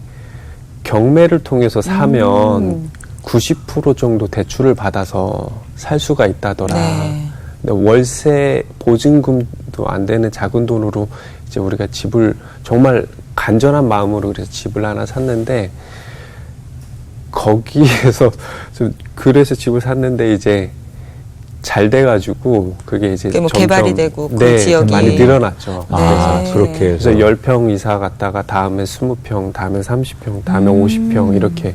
Speaker 4: 경매를 통해서 사면 90% 정도 대출을 받아서 살 수가 있다더라.
Speaker 2: 네.
Speaker 4: 근데 월세 보증금도 안 되는 작은 돈으로 이제 우리가 집을 정말 간절한 마음으로 그래서 집을 하나 샀는데 거기에서 그래서 집을 샀는데 이제 잘 돼가지고 그게 이제
Speaker 2: 뭐
Speaker 4: 점점
Speaker 2: 개발이 되고 그
Speaker 4: 네,
Speaker 2: 지역이
Speaker 4: 많이 늘어났죠.
Speaker 2: 네.
Speaker 1: 그렇게 해서.
Speaker 4: 그래서 10평 이사 갔다가 다음에 20평, 다음에 30평, 다음에 50평 이렇게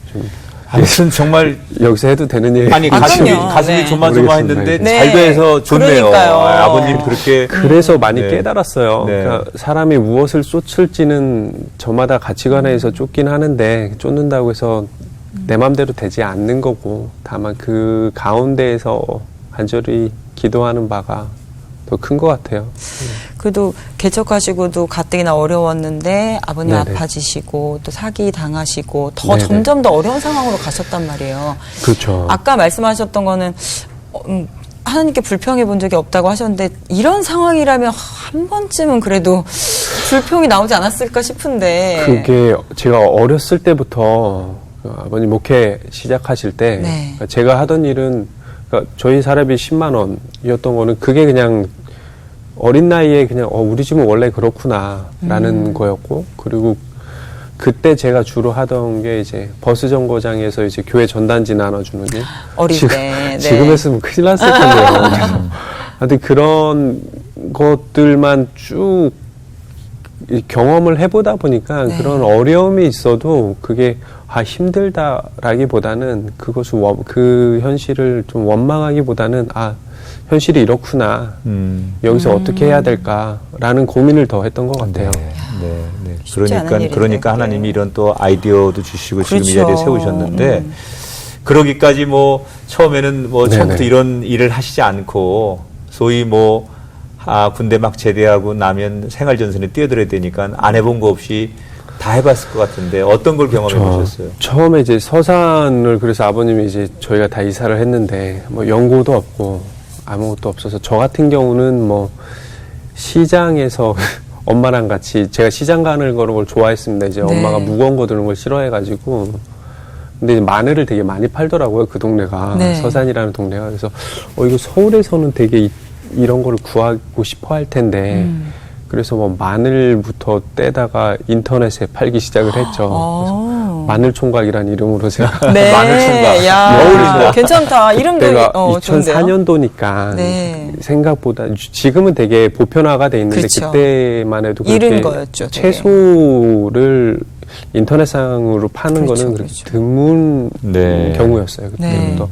Speaker 4: 좀
Speaker 1: 아무튼 정말
Speaker 4: 여기서 해도 되는 얘기
Speaker 1: 아니
Speaker 2: 아,
Speaker 1: 가슴이
Speaker 2: 그럼요. 네.
Speaker 1: 조마조마했는데
Speaker 2: 네.
Speaker 1: 잘 돼서 좋네요.
Speaker 2: 그러니까요.
Speaker 1: 아버님 그렇게
Speaker 4: 그래서 많이
Speaker 1: 네.
Speaker 4: 깨달았어요.
Speaker 1: 네.
Speaker 4: 그러니까 사람이 무엇을 쫓을지는 저마다 가치관에 의해서 쫓긴 하는데 쫓는다고 해서 내 맘대로 되지 않는 거고 다만 그 가운데에서 간절히 기도하는 바가 더 큰 것 같아요.
Speaker 2: 그래도 개척하시고도 가뜩이나 어려웠는데 아버님
Speaker 4: 네네.
Speaker 2: 아파지시고 또 사기 당하시고 더
Speaker 4: 네네.
Speaker 2: 점점 더 어려운 상황으로 가셨단 말이에요.
Speaker 4: 그렇죠.
Speaker 2: 아까 말씀하셨던 거는 하나님께 불평해 본 적이 없다고 하셨는데 이런 상황이라면 한 번쯤은 그래도 불평이 나오지 않았을까 싶은데
Speaker 4: 그게 제가 어렸을 때부터 그 아버님 목회 시작하실 때
Speaker 2: 네.
Speaker 4: 제가 하던 일은 그러니까 저희 사례비 10만 원이었던 거는 그게 그냥 어린 나이에 그냥 우리 집은 원래 그렇구나라는 거였고 그리고 그때 제가 주로 하던 게 이제 버스 정거장에서 이제 교회 전단지 나눠주는 일.
Speaker 2: 어릴 때. 네.
Speaker 4: 지금 했으면 큰일 났을 텐데요. 그래서 하여튼 그런 것들만 쭉 이 경험을 해보다 보니까
Speaker 2: 네.
Speaker 4: 그런 어려움이 있어도 그게 힘들다라기보다는 그것을 그 현실을 좀 원망하기보다는 현실이 이렇구나 여기서 어떻게 해야 될까라는 고민을 더 했던 것 같아요.
Speaker 1: 네.
Speaker 2: 쉽지 않은 일인데.
Speaker 1: 그러니까 하나님이 이런 또 아이디어도 주시고 지금 이
Speaker 2: 그렇죠.
Speaker 1: 자리에 세우셨는데 그러기까지 뭐 처음에는 뭐
Speaker 4: 네네.
Speaker 1: 처음부터 이런 일을 하시지 않고 소위 뭐 군대 막 제대하고 나면 생활전선에 뛰어들어야 되니까 안 해본 거 없이 다 해봤을 것 같은데 어떤 걸 경험해 보셨어요?
Speaker 4: 처음에 이제 서산을 그래서 아버님이 이제 저희가 다 이사를 했는데 뭐 연고도 없고 아무것도 없어서 저 같은 경우는 뭐 시장에서 엄마랑 같이 제가 시장 가는 걸 좋아했습니다. 이제
Speaker 2: 네.
Speaker 4: 엄마가 무거운 거 드는 걸 싫어해가지고 근데 이제 마늘을 되게 많이 팔더라고요. 그 동네가
Speaker 2: 네.
Speaker 4: 서산이라는 동네가 그래서 이거 서울에서는 되게 이런 걸 구하고 싶어 할 텐데 그래서 뭐 마늘부터 떼다가 인터넷에 팔기 시작을 했죠. 그래서 마늘 총각이라는 이름으로 제가
Speaker 2: 네.
Speaker 1: 마늘 총각.
Speaker 2: 야,
Speaker 1: 어울린다.
Speaker 2: 괜찮다. 이름도
Speaker 4: 그때가
Speaker 2: 좋은데요.
Speaker 4: 2004년도니까
Speaker 2: 네.
Speaker 4: 생각보다 지금은 되게 보편화가 돼 있는데
Speaker 2: 그렇죠.
Speaker 4: 그때만 해도
Speaker 2: 이른
Speaker 4: 그렇게
Speaker 2: 거였죠, 되게.
Speaker 4: 채소를 인터넷상으로 파는
Speaker 2: 그렇죠,
Speaker 4: 거는 그렇게
Speaker 2: 그렇죠.
Speaker 4: 드문
Speaker 1: 네.
Speaker 4: 경우였어요. 그때부터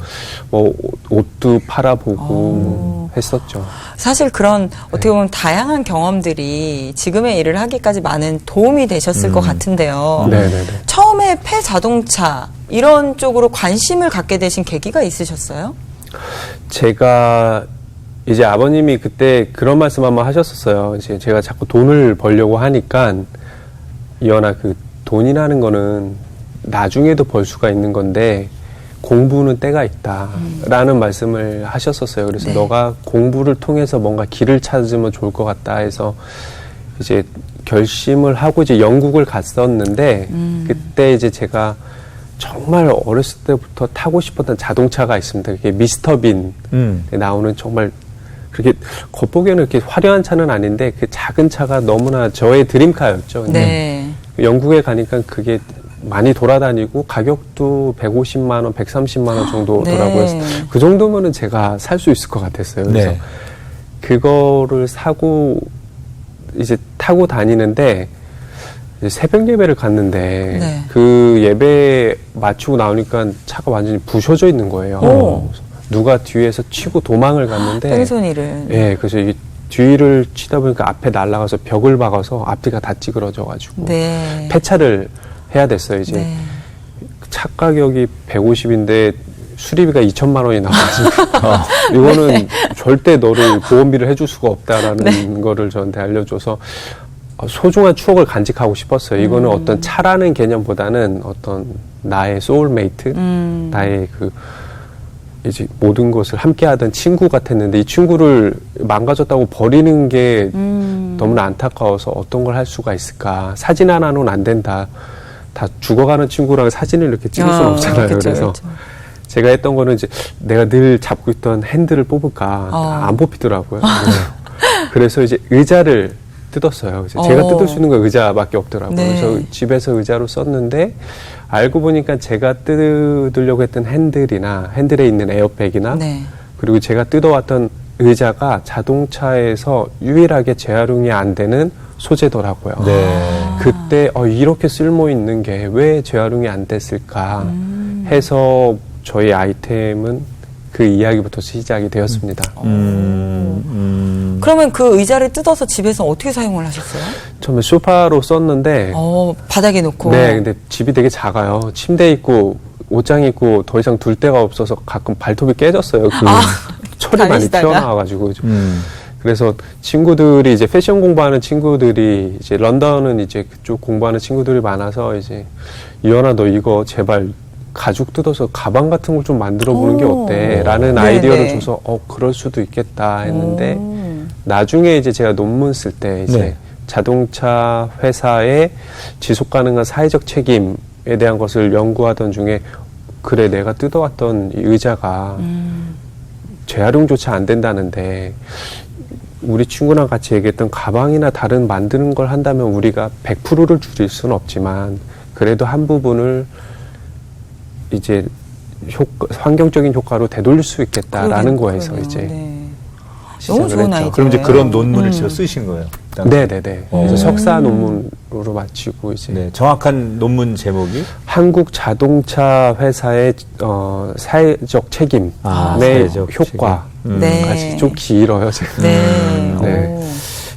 Speaker 4: 뭐 옷도 팔아보고 했었죠.
Speaker 2: 사실 그런 어떻게 보면 다양한 경험들이 지금의 일을 하기까지 많은 도움이 되셨을 것 같은데요.
Speaker 4: 네네네.
Speaker 2: 처음에 폐자동차 이런 쪽으로 관심을 갖게 되신 계기가 있으셨어요?
Speaker 4: 제가 이제 아버님이 그때 그런 말씀 한번 하셨었어요. 이제 제가 자꾸 돈을 벌려고 하니까 이현아 그 돈이라는 거는 나중에도 벌 수가 있는 건데 공부는 때가 있다라는 말씀을 하셨었어요. 그래서
Speaker 2: 네.
Speaker 4: 너가 공부를 통해서 뭔가 길을 찾으면 좋을 것 같다 해서 이제 결심을 하고 이제 영국을 갔었는데 그때 이제 제가 정말 어렸을 때부터 타고 싶었던 자동차가 있습니다. 그게 미스터 빈 나오는 정말 그렇게 겉보기에는 그렇게 화려한 차는 아닌데 그 작은 차가 너무나 저의 드림카였죠.
Speaker 2: 네.
Speaker 4: 영국에 가니까 그게 많이 돌아다니고 가격도 150만 원, 130만 원 정도더라고요.
Speaker 2: 네.
Speaker 4: 그 정도면은 제가 살 수 있을 것 같았어요. 그래서
Speaker 1: 네.
Speaker 4: 그거를 사고 이제 타고 다니는데 이제 새벽 예배를 갔는데
Speaker 2: 네.
Speaker 4: 그 예배 마치고 나오니까 차가 완전히 부셔져 있는 거예요.
Speaker 2: 오.
Speaker 4: 그래서 누가 뒤에서 치고 도망을 갔는데
Speaker 2: 뺑소니를.
Speaker 4: 예, 그래서 이 뒤를 치다 보니까 앞에 날아가서 벽을 박아서 앞뒤가 다 찌그러져가지고
Speaker 2: 네.
Speaker 4: 폐차를 해야 됐어요. 이제
Speaker 2: 네.
Speaker 4: 차 가격이 150인데 수리비가 2천만 원이 나와가지고 이거는 절대 너를 보험비를 해줄 수가 없다라는 거를 저한테 알려줘서 소중한 추억을 간직하고 싶었어요. 이거는 어떤 차라는 개념보다는 어떤 나의 소울메이트, 나의 그 이제 모든 것을 함께하던 친구 같았는데 이 친구를 망가졌다고 버리는 게 너무나 안타까워서 어떤 걸 할 수가 있을까? 사진 하나는 안 된다. 다 죽어가는 친구랑 사진을 이렇게 찍을 수는 없잖아요.
Speaker 2: 그쵸,
Speaker 4: 그래서
Speaker 2: 그쵸.
Speaker 4: 제가 했던 거는 이제 내가 늘 잡고 있던 핸들을 뽑을까 안 뽑히더라고요. 그래서 이제 의자를 뜯었어요. 제가 뜯을 수 있는 건 의자밖에 없더라고요.
Speaker 2: 네.
Speaker 4: 그래서 집에서 의자로 썼는데 알고 보니까 제가 뜯으려고 했던 핸들에 있는 에어백이나
Speaker 2: 네.
Speaker 4: 그리고 제가 뜯어왔던 의자가 자동차에서 유일하게 재활용이 안 되는 소재더라고요.
Speaker 1: 네.
Speaker 4: 그때 이렇게 쓸모 있는 게 왜 재활용이 안 됐을까 해서 저희 아이템은 그 이야기부터 시작이 되었습니다.
Speaker 2: 그러면 그 의자를 뜯어서 집에서 어떻게 사용을 하셨어요?
Speaker 4: 처음에 소파로 썼는데
Speaker 2: 바닥에 놓고.
Speaker 4: 네, 근데 집이 되게 작아요. 침대 있고 옷장 있고 더 이상 둘 데가 없어서 가끔 발톱이 깨졌어요. 철이 많이
Speaker 2: 다니시다가?
Speaker 4: 튀어나와가지고. 그래서 친구들이 이제 패션 공부하는 친구들이 이제 런던은 이제 그쪽 공부하는 친구들이 많아서 이제 이현아 너 이거 제발 가죽 뜯어서 가방 같은 걸 좀 만들어 보는 게 어때? 라는
Speaker 2: 네,
Speaker 4: 아이디어를
Speaker 2: 네.
Speaker 4: 줘서 그럴 수도 있겠다 했는데 나중에 이제 제가 논문 쓸 때 이제
Speaker 1: 네.
Speaker 4: 자동차 회사의 지속 가능한 사회적 책임에 대한 것을 연구하던 중에 그래 내가 뜯어왔던 이 의자가 재활용조차 안 된다는데 우리 친구랑 같이 얘기했던 가방이나 다른 만드는 걸 한다면 우리가 100%를 줄일 수는 없지만 그래도 한 부분을 이제 환경적인 효과로 되돌릴 수 있겠다라는 거에서
Speaker 2: 그러네요.
Speaker 4: 이제
Speaker 2: 네.
Speaker 4: 시작을
Speaker 2: 너무 좋은
Speaker 4: 했죠.
Speaker 2: 아이디어.
Speaker 1: 그럼 이제 그런 논문을 쓰신 거예요?
Speaker 4: 네네네. 그래서 석사 논문으로 마치고 이제
Speaker 1: 네, 정확한 논문 제목이?
Speaker 4: 한국 자동차 회사의 사회적 책임의
Speaker 1: 사회적
Speaker 4: 효과.
Speaker 2: 네.
Speaker 4: 아직 좀 길어요, 제가.
Speaker 2: 네.
Speaker 4: 네.
Speaker 2: 오.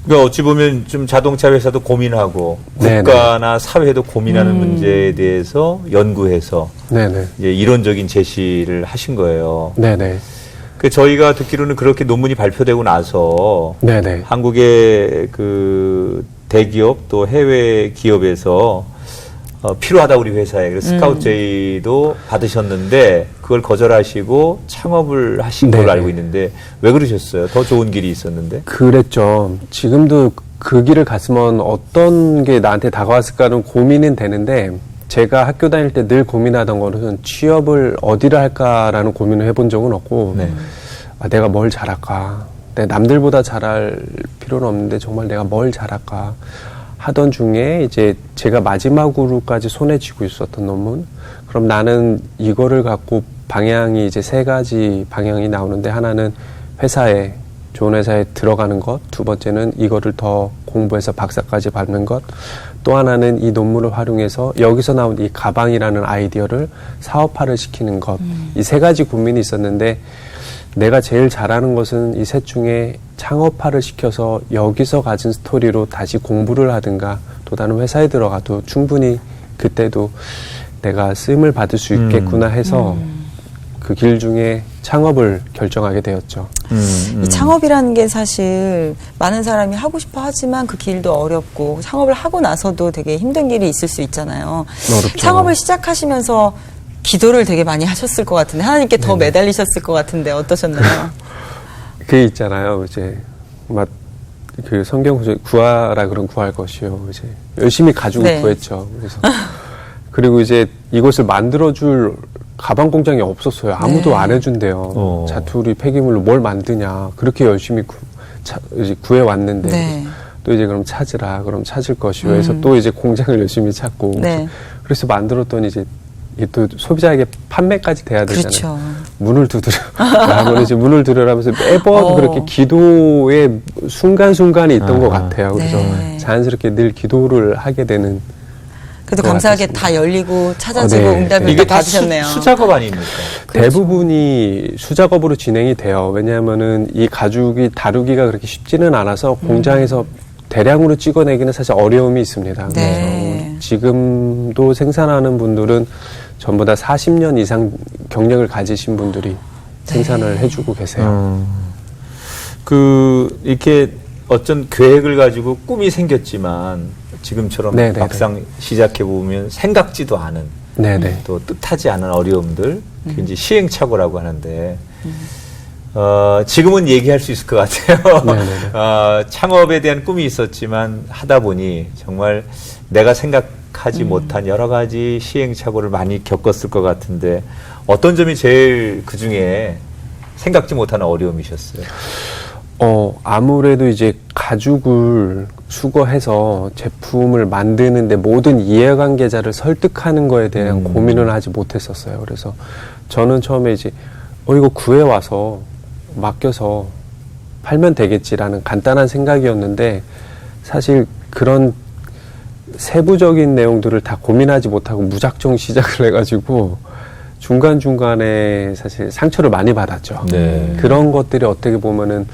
Speaker 1: 그러니까 어찌 보면 좀 자동차 회사도 고민하고
Speaker 4: 네네.
Speaker 1: 국가나 사회도 고민하는 문제에 대해서 연구해서
Speaker 4: 네네.
Speaker 1: 이제 이론적인 제시를 하신 거예요.
Speaker 4: 네네.
Speaker 1: 그 저희가 듣기로는 그렇게 논문이 발표되고 나서
Speaker 4: 네네.
Speaker 1: 한국의 그 대기업 또 해외 기업에서 필요하다 우리 회사에 그래서 스카우트 제의도 받으셨는데 그걸 거절하시고 창업을 하신 걸로
Speaker 4: 네네.
Speaker 1: 알고 있는데 왜 그러셨어요? 더 좋은 길이 있었는데.
Speaker 4: 그랬죠. 지금도 그 길을 갔으면 어떤 게 나한테 다가왔을까는 고민은 되는데 제가 학교 다닐 때 늘 고민하던 거는 취업을 어디를 할까라는 고민을 해본 적은 없고
Speaker 1: 네.
Speaker 4: 내가 뭘 잘할까. 내가 남들보다 잘할 필요는 없는데 정말 내가 뭘 잘할까 하던 중에 이제 제가 마지막으로까지 손에 쥐고 있었던 논문. 그럼 나는 이거를 갖고 방향이 이제 3가지 방향이 나오는데 하나는 회사에 좋은 회사에 들어가는 것, 두 번째는 이거를 더 공부해서 박사까지 받는 것, 또 하나는 이 논문을 활용해서 여기서 나온 이 가방이라는 아이디어를 사업화를 시키는 것. 이 3가지 고민이 있었는데 내가 제일 잘하는 것은 이 셋 중에 창업화를 시켜서 여기서 가진 스토리로 다시 공부를 하든가 또 다른 회사에 들어가도 충분히 그때도 내가 쓰임을 받을 수 있겠구나 해서 그 길 중에 창업을 결정하게 되었죠.
Speaker 2: 이 창업이라는 게 사실 많은 사람이 하고 싶어 하지만 그 길도 어렵고 창업을 하고 나서도 되게 힘든 길이 있을 수 있잖아요.
Speaker 4: 어렵죠.
Speaker 2: 창업을 시작하시면서 기도를 되게 많이 하셨을 것 같은데 하나님께 더 매달리셨을 것 같은데 어떠셨나요?
Speaker 4: 그 있잖아요. 이제 막 그 성경 구하라 그런 구할 것이요. 이제 열심히 가지고
Speaker 2: 네.
Speaker 4: 구했죠. 그래서 그리고 이제 이것을 만들어줄 가방 공장이 없었어요. 아무도
Speaker 2: 네.
Speaker 4: 안 해준대요. 자투리 폐기물로 뭘 만드냐. 그렇게 열심히 이제 구해왔는데
Speaker 2: 네.
Speaker 4: 또 이제 그럼 찾으라. 그럼 찾을 것이요. 해서 또 이제 공장을 열심히 찾고
Speaker 2: 네.
Speaker 4: 그래서 만들었더니 이제 이게 또 소비자에게 판매까지 돼야 되잖아요.
Speaker 2: 그렇죠.
Speaker 4: 문을 두드려. 라고 이제 문을 두드려라면서 매번 그렇게 기도의 순간순간이 있던 것 같아요. 그래서
Speaker 2: 네.
Speaker 4: 자연스럽게 늘 기도를 하게 되는.
Speaker 2: 그래도
Speaker 4: 것
Speaker 2: 감사하게
Speaker 4: 같았습니다.
Speaker 2: 다 열리고 찾아지고
Speaker 4: 네.
Speaker 2: 응답을
Speaker 1: 이게
Speaker 2: 다
Speaker 1: 다
Speaker 2: 받으셨네요.
Speaker 1: 수작업 아닙니까?
Speaker 4: 대부분이 수작업으로 진행이 돼요. 왜냐하면은 이 가죽이 다루기가 그렇게 쉽지는 않아서 공장에서 대량으로 찍어내기는 사실 어려움이 있습니다.
Speaker 2: 네.
Speaker 4: 그래서 지금도 생산하는 분들은 전부 다 40년 이상 경력을 가지신 분들이 생산을 해주고 계세요.
Speaker 1: 이렇게 어쩐 계획을 가지고 꿈이 생겼지만 지금처럼
Speaker 4: 네네네.
Speaker 1: 막상 시작해 보면 생각지도 않은
Speaker 4: 네네.
Speaker 1: 또 뜻하지 않은 어려움들, 그게 이제 시행착오라고 하는데 지금은 얘기할 수 있을 것 같아요.
Speaker 4: 네네네.
Speaker 1: 창업에 대한 꿈이 있었지만 하다 보니 정말 내가 생각하지 못한 여러 가지 시행착오를 많이 겪었을 것 같은데 어떤 점이 제일 그 중에 생각지 못하는 어려움이셨어요?
Speaker 4: 아무래도 이제 가죽을 수거해서 제품을 만드는데 모든 이해관계자를 설득하는 거에 대한 고민을 하지 못했었어요. 그래서 저는 처음에 이제 이거 구해와서 맡겨서 팔면 되겠지라는 간단한 생각이었는데 사실 그런 세부적인 내용들을 다 고민하지 못하고 무작정 시작을 해가지고 중간중간에 사실 상처를 많이 받았죠.
Speaker 1: 네.
Speaker 4: 그런 것들이 어떻게 보면은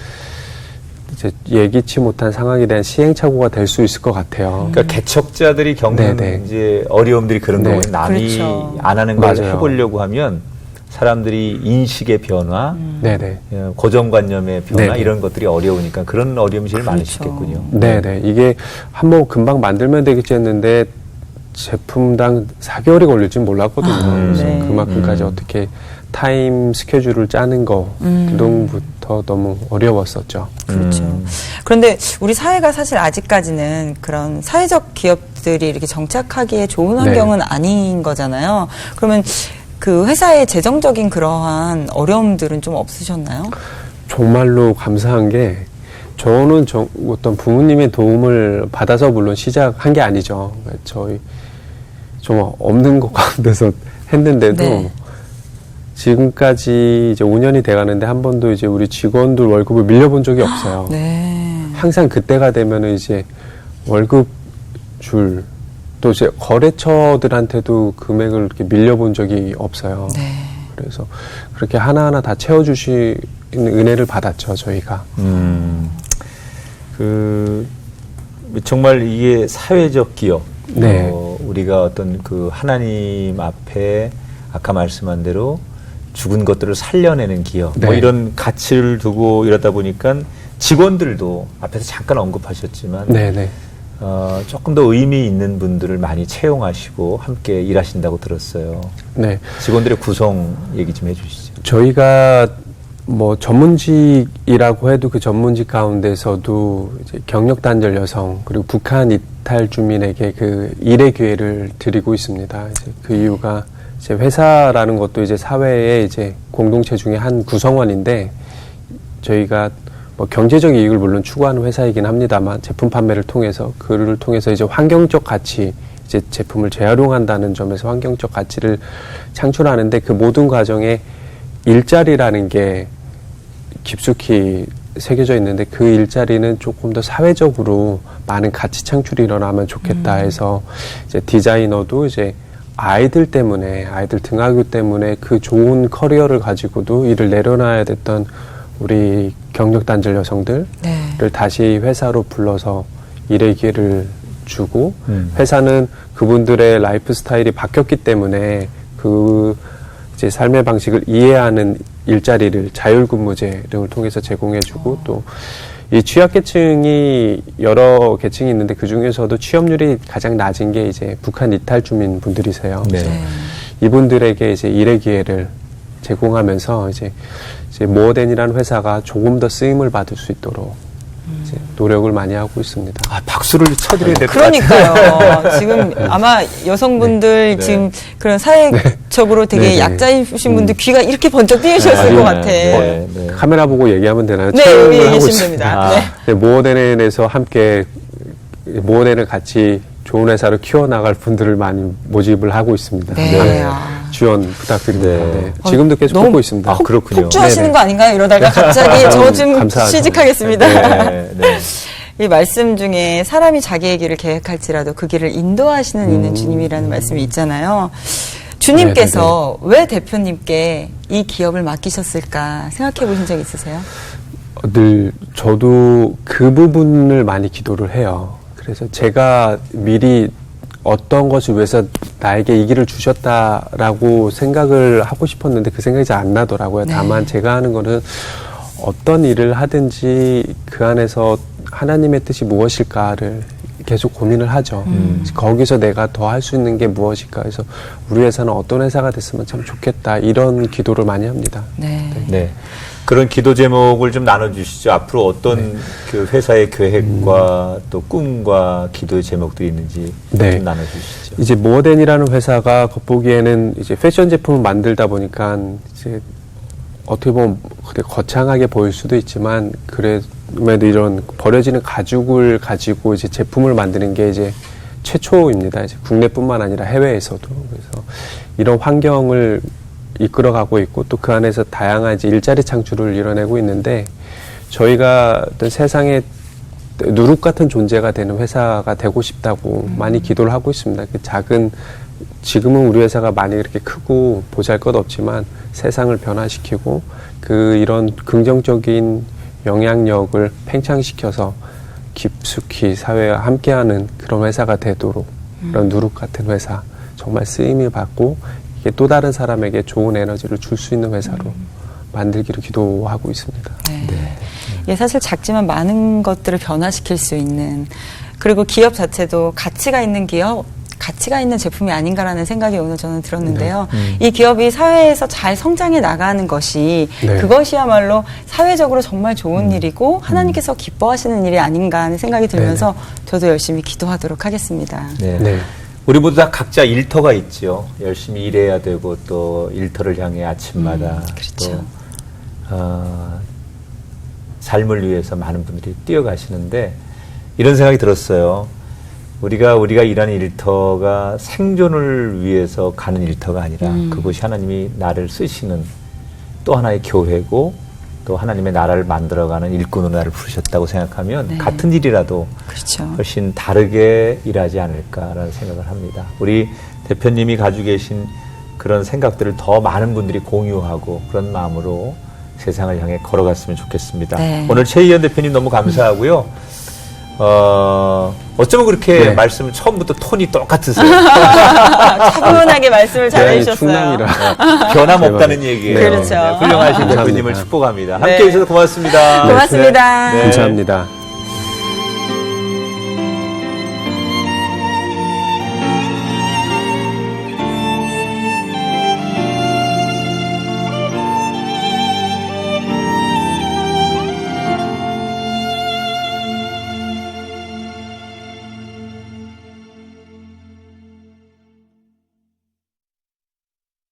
Speaker 4: 이제 예기치 못한 상황에 대한 시행착오가 될 수 있을 것 같아요.
Speaker 1: 그러니까 개척자들이 겪는
Speaker 4: 네네.
Speaker 1: 이제 어려움들이 그런
Speaker 4: 네.
Speaker 1: 거고 남이
Speaker 2: 그렇죠.
Speaker 1: 안 하는 걸
Speaker 4: 맞아요.
Speaker 1: 해보려고 하면 사람들이 인식의 변화,
Speaker 4: 네네.
Speaker 1: 고정관념의 변화
Speaker 4: 네네.
Speaker 1: 이런 것들이 어려우니까 그런 어려움이 제일
Speaker 2: 그렇죠.
Speaker 1: 많으시겠군요.
Speaker 4: 네네. 이게 한번 금방 만들면 되겠지 했는데 제품당 4개월이 걸릴 줄 몰랐거든요. 그래서
Speaker 2: 네.
Speaker 4: 그만큼까지 어떻게 타임 스케줄을 짜는 거 그동부터 너무 어려웠었죠.
Speaker 2: 그렇죠. 그런데 우리 사회가 사실 아직까지는 그런 사회적 기업들이 이렇게 정착하기에 좋은 환경은 아닌 거잖아요. 그러면 그 회사의 재정적인 그러한 어려움들은 좀 없으셨나요?
Speaker 4: 정말로 감사한 게 저는 어떤 부모님의 도움을 받아서 물론 시작한 게 아니죠. 저희 정말 없는 것 가운데서 했는데도
Speaker 2: 네.
Speaker 4: 지금까지 이제 5년이 돼가는데 한 번도 이제 우리 직원들 월급을 밀려본 적이 없어요.
Speaker 2: 네.
Speaker 4: 항상 그때가 되면은 이제 월급 줄 또 이제 거래처들한테도 금액을 이렇게 밀려본 적이 없어요.
Speaker 2: 네.
Speaker 4: 그래서 그렇게 하나하나 다 채워주시는 은혜를 받았죠, 저희가.
Speaker 1: 정말 이게 사회적 기업,
Speaker 4: 네.
Speaker 1: 우리가 어떤 그 하나님 앞에 아까 말씀한 대로 죽은 것들을 살려내는 기업, 뭐
Speaker 4: 네.
Speaker 1: 이런 가치를 두고 이러다 보니까 직원들도 앞에서 잠깐 언급하셨지만
Speaker 4: 네네.
Speaker 1: 조금 더 의미 있는 분들을 많이 채용하시고 함께 일하신다고 들었어요.
Speaker 4: 네.
Speaker 1: 직원들의 구성 얘기 좀 해주시죠.
Speaker 4: 저희가 뭐 전문직이라고 해도 그 전문직 가운데서도 이제 경력 단절 여성 그리고 북한 이탈 주민에게 그 일의 기회를 드리고 있습니다. 이제 그 이유가 이제 회사라는 것도 이제 사회의 이제 공동체 중에 한 구성원인데 저희가 뭐 경제적 이익을 물론 추구하는 회사이긴 합니다만 제품 판매를 통해서 그를 통해서 이제 환경적 가치 이제 제품을 재활용한다는 점에서 환경적 가치를 창출하는데 그 모든 과정에 일자리라는 게 깊숙이 새겨져 있는데 그 일자리는 조금 더 사회적으로 많은 가치 창출이 일어나면 좋겠다 해서 이제 디자이너도 이제 아이들 등하교 때문에 그 좋은 커리어를 가지고도 일을 내려놔야 됐던 우리 경력 단절 여성들을
Speaker 2: 네.
Speaker 4: 다시 회사로 불러서 일의 기회를 주고 회사는 그분들의 라이프 스타일이 바뀌었기 때문에 그 이제 삶의 방식을 이해하는 일자리를 자율근무제 등을 통해서 제공해주고 또 이 취약계층이 여러 계층이 있는데 그 중에서도 취업률이 가장 낮은 게 이제 북한 이탈 주민 분들이세요.
Speaker 1: 네.
Speaker 4: 그래서 이분들에게 이제 일의 기회를 제공하면서 이제 모어덴이라는 회사가 조금 더 쓰임을 받을 수 있도록 이제 노력을 많이 하고 있습니다.
Speaker 1: 아, 박수를 쳐드려야 될 것 같아요.
Speaker 2: 그러니까요. 지금 아마 여성분들
Speaker 1: 네.
Speaker 2: 지금 그런 사회적으로 되게
Speaker 4: 네, 네.
Speaker 2: 약자이신 분들 귀가 이렇게 번쩍 뜨이셨을 것 같아.
Speaker 1: 네, 네.
Speaker 4: 카메라 보고 얘기하면 되나요?
Speaker 2: 네,
Speaker 4: 촬영을
Speaker 2: 여기
Speaker 4: 하고
Speaker 2: 계시면
Speaker 4: 있습니다.
Speaker 2: 됩니다.
Speaker 1: 아.
Speaker 2: 네.
Speaker 4: 네, 모어덴에서 함께 모어덴을 같이 좋은 회사로 키워나갈 분들을 많이 모집을 하고 있습니다.
Speaker 2: 네. 아.
Speaker 4: 지원 부탁드립니다.
Speaker 1: 네.
Speaker 4: 네. 지금도 계속
Speaker 2: 너무
Speaker 4: 하고 있습니다.
Speaker 1: 아, 그렇군요.
Speaker 2: 폭주하시는
Speaker 4: 네네.
Speaker 2: 거 아닌가요? 이러다가 갑자기 저 좀
Speaker 4: 감사하죠.
Speaker 2: 취직하겠습니다.
Speaker 1: 네, 네.
Speaker 2: 이 말씀 중에 사람이 자기의 길을 계획할지라도 그 길을 인도하시는 있는 주님이라는 말씀이 있잖아요. 주님께서 왜 대표님께 이 기업을 맡기셨을까 생각해 보신 적 있으세요?
Speaker 4: 늘 저도 그 부분을 많이 기도를 해요. 그래서 제가 미리 어떤 것을 위해서 나에게 이 길을 주셨다라고 생각을 하고 싶었는데 그 생각이 잘 안 나더라고요.
Speaker 2: 네.
Speaker 4: 다만 제가 하는 거는 어떤 일을 하든지 그 안에서 하나님의 뜻이 무엇일까를 계속 고민을 하죠. 거기서 내가 더 할 수 있는 게 무엇일까 해서 우리 회사는 어떤 회사가 됐으면 참 좋겠다 이런 기도를 많이 합니다.
Speaker 2: 네.
Speaker 1: 네. 그런 기도 제목을 좀 나눠주시죠. 앞으로 어떤 그 회사의 계획과 또 꿈과 기도의 제목들이 있는지
Speaker 4: 네.
Speaker 1: 좀 나눠주시죠.
Speaker 4: 이제 모어덴이라는 회사가 겉보기에는 이제 패션 제품을 만들다 보니까 이제 어떻게 보면 되게 거창하게 보일 수도 있지만 그래도 이런 버려지는 가죽을 가지고 이제 제품을 만드는 게 이제 최초입니다. 이제 국내뿐만 아니라 해외에서도. 그래서 이런 환경을 이끌어가고 있고 또 그 안에서 다양한 이제 일자리 창출을 이뤄내고 있는데 저희가 어떤 세상에 누룩 같은 존재가 되는 회사가 되고 싶다고 많이 기도를 하고 있습니다. 그 작은 지금은 우리 회사가 많이 그렇게 크고 보잘것없지만 세상을 변화시키고 이런 긍정적인 영향력을 팽창시켜서 깊숙이 사회와 함께하는 그런 회사가 되도록 그런 누룩 같은 회사 정말 쓰임을 받고 이게 또 다른 사람에게 좋은 에너지를 줄 수 있는 회사로 만들기를 기도하고 있습니다.
Speaker 2: 네. 예, 사실 작지만 많은 것들을 변화시킬 수 있는 그리고 기업 자체도 가치가 있는 기업 가치가 있는 제품이 아닌가라는 생각이 오늘 저는 들었는데요. 이 기업이 사회에서 잘 성장해 나가는 것이 그것이야말로 사회적으로 정말 좋은 일이고 하나님께서 기뻐하시는 일이 아닌가 하는 생각이 들면서 저도 열심히 기도하도록 하겠습니다.
Speaker 1: 네. 우리 모두 다 각자 일터가 있죠. 열심히 일해야 되고 또 일터를 향해 아침마다
Speaker 2: 그렇죠.
Speaker 1: 또 삶을 위해서 많은 분들이 뛰어가시는데 이런 생각이 들었어요. 우리가 일하는 일터가 생존을 위해서 가는 일터가 아니라 그것이 하나님이 나를 쓰시는 또 하나의 교회고 또 하나님의 나라를 만들어가는 일꾼으로 나를 부르셨다고 생각하면 같은 일이라도
Speaker 2: 그렇죠.
Speaker 1: 훨씬 다르게 일하지 않을까라는 생각을 합니다. 우리 대표님이 가지고 계신 그런 생각들을 더 많은 분들이 공유하고 그런 마음으로 세상을 향해 걸어갔으면 좋겠습니다. 오늘 최희연 대표님 너무 감사하고요. 어쩌면 그렇게 말씀을 처음부터 톤이 똑같으세요.
Speaker 2: 차분하게 말씀을 잘해주셨어요.
Speaker 4: 충남이라.
Speaker 1: 변함없다는 얘기예요.
Speaker 2: 그렇죠.
Speaker 1: 훌륭하신 대표님을 축복합니다. 함께해 주셔서 고맙습니다.
Speaker 2: 고맙습니다.
Speaker 4: 감사합니다.